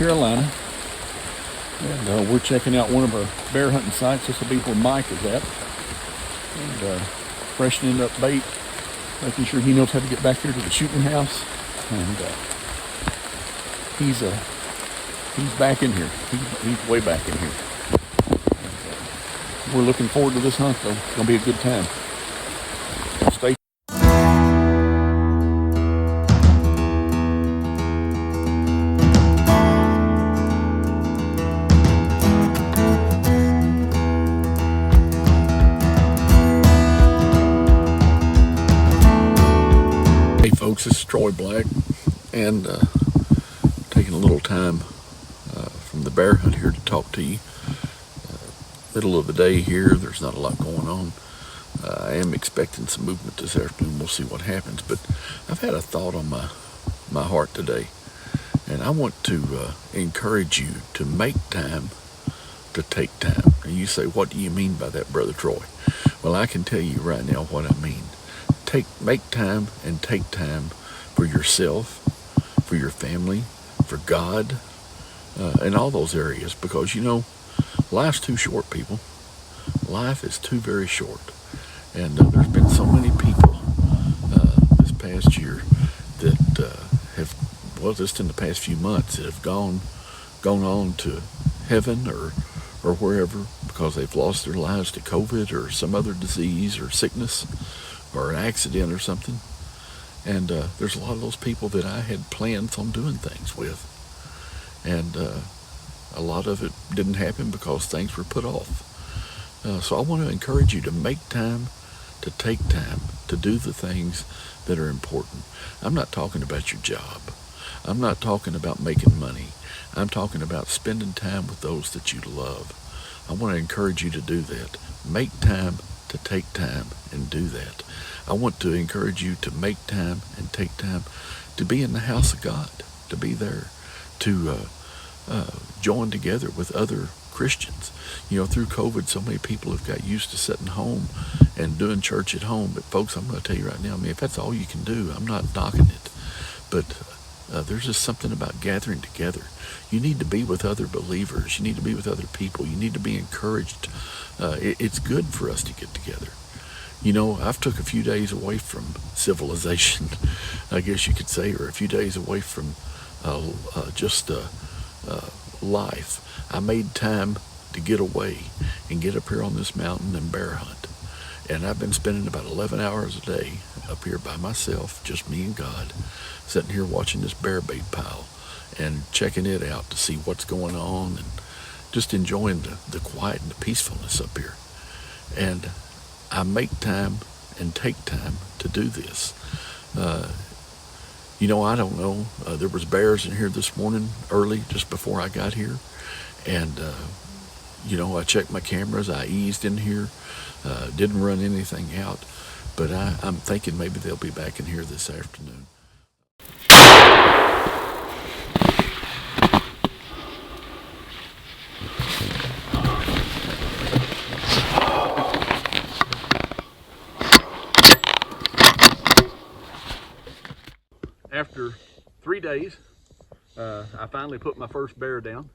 Carolina, and we're checking out one of our bear hunting sites. This will be where Mike is at, and freshening up bait, making sure he knows how to get back here to the shooting house. And he's back in here. He's way back in here. And, we're looking forward to this hunt, though. It's gonna be a good time. Stay. Hey folks, this is Troy Black, and taking a little time from the bear hunt here to talk to you. Middle of the day here, there's not a lot going on. I am expecting some movement this afternoon. We'll see what happens, but I've had a thought on my heart today, and I want to encourage you to make time to take time. And you say, what do you mean by that, Brother Troy? Well, I can tell you right now what I mean. Make time and take time for yourself, for your family, for God, in all those areas, because you know, life's too short, people. Life is too very short. And there's been so many people this past year that have, well, just in the past few months, that have gone on to heaven or wherever because they've lost their lives to COVID or some other disease or sickness or an accident or something. And there's a lot of those people that I had plans on doing things with. And a lot of it didn't happen because things were put off. So I want to encourage you to make time to take time to do the things that are important. I'm not talking about your job. I'm not talking about making money. I'm talking about spending time with those that you love. I want to encourage you to do that. Make time to take time and do that. I want to encourage you to make time and take time to be in the house of God, to be there, to join together with other Christians. You know, through COVID, so many people have got used to sitting home and doing church at home. But folks, I'm going to tell you right now, I mean, if that's all you can do, I'm not knocking it. But there's just something about gathering together. You need to be with other believers. You need to be with other people. You need to be encouraged. It's good for us to get together. You know, I've took a few days away from civilization, I guess you could say, or a few days away from just life. I made time to get away and get up here on this mountain and bear hunt. And I've been spending about 11 hours a day up here by myself, just me and God, sitting here watching this bear bait pile and checking it out to see what's going on and just enjoying the quiet and the peacefulness up here. And I make time and take time to do this. You know, I don't know. There was bears in here this morning early, just before I got here. And, you know, I checked my cameras. I eased in here. Didn't run anything out. But I'm thinking maybe they'll be back in here this afternoon. After 3 days, I finally put my first bear down,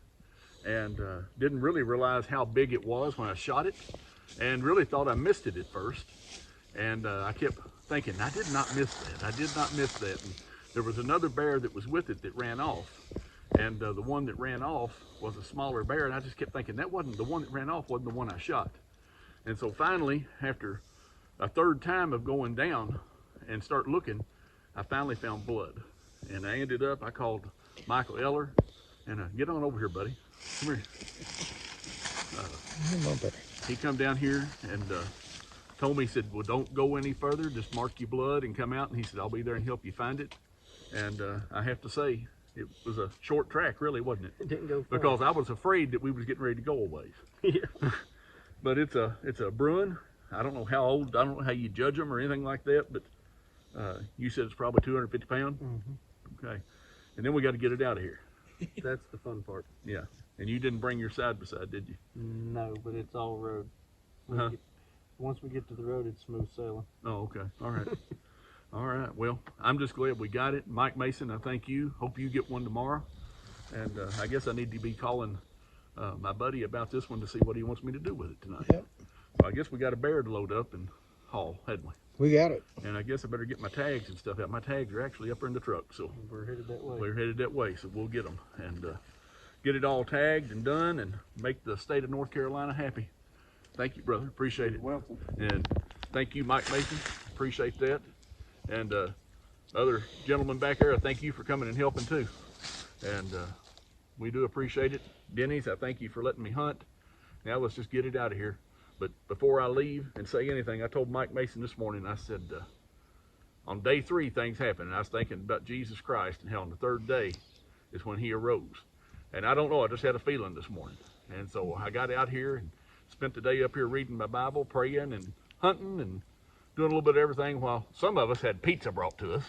and didn't really realize how big it was when I shot it, and really thought I missed it at first. And I kept thinking, I did not miss that. I did not miss that. And there was another bear that was with it that ran off, and the one that ran off was a smaller bear, and I just kept thinking that wasn't the one that ran off, wasn't the one I shot. And so finally, after a third time of going down and start looking, I finally found blood. And I called Michael Eller, and get on over here, buddy. Come here. Hello, buddy. He come down here and told me, he said, well, don't go any further, just mark your blood and come out. And he said, I'll be there and help you find it. And I have to say, it was a short track, really, wasn't it? It didn't go far. Because I was afraid that we was getting ready to go a ways. Yeah. But it's a Bruin. I don't know how old, I don't know how you judge them or anything like that, but you said it's probably 250 pounds? Mm-hmm. Okay. And then we got to get it out of here. That's the fun part. Yeah. And you didn't bring your side-by-side, did you? No, but it's all road. Once we get to the road, it's smooth sailing. Oh, okay. All right. All right. Well, I'm just glad we got it. Mike Mason, I thank you. Hope you get one tomorrow. And I guess I need to be calling my buddy about this one to see what he wants me to do with it tonight. Yep. So I guess we got a bear to load up and haul, hadn't we? We got it. And I guess I better get my tags and stuff out. My tags are actually up there in the truck, so We're headed that way. we're headed that way, so we'll get them and get it all tagged and done and make the state of North Carolina happy. Thank you, brother. Appreciate it. Welcome. And thank you, Mike Mason. Appreciate that. And other gentlemen back there, I thank you for coming and helping too. And we do appreciate it. Denny's, I thank you for letting me hunt. Now let's just get it out of here. But before I leave and say anything, I told Mike Mason this morning, I said, on day 3, things happened. And I was thinking about Jesus Christ and how on the 3rd day is when he arose. And I don't know, I just had a feeling this morning. And so I got out here and spent the day up here reading my Bible, praying and hunting and doing a little bit of everything while some of us had pizza brought to us.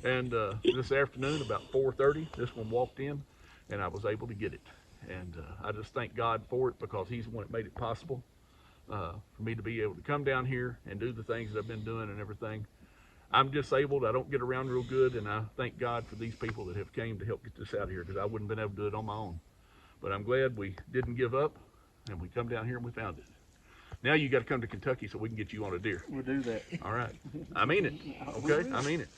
And this afternoon, about 4:30, this one walked in and I was able to get it. And I just thank God for it because he's the one that made it possible for me to be able to come down here and do the things that I've been doing and everything. I'm disabled, I don't get around real good, and I thank God for these people that have came to help get this out of here because I wouldn't have been able to do it on my own. But I'm glad we didn't give up and we come down here and we found it. Now you got to come to Kentucky so we can get you on a deer. We'll do that. All right. I mean it. Okay? I mean it.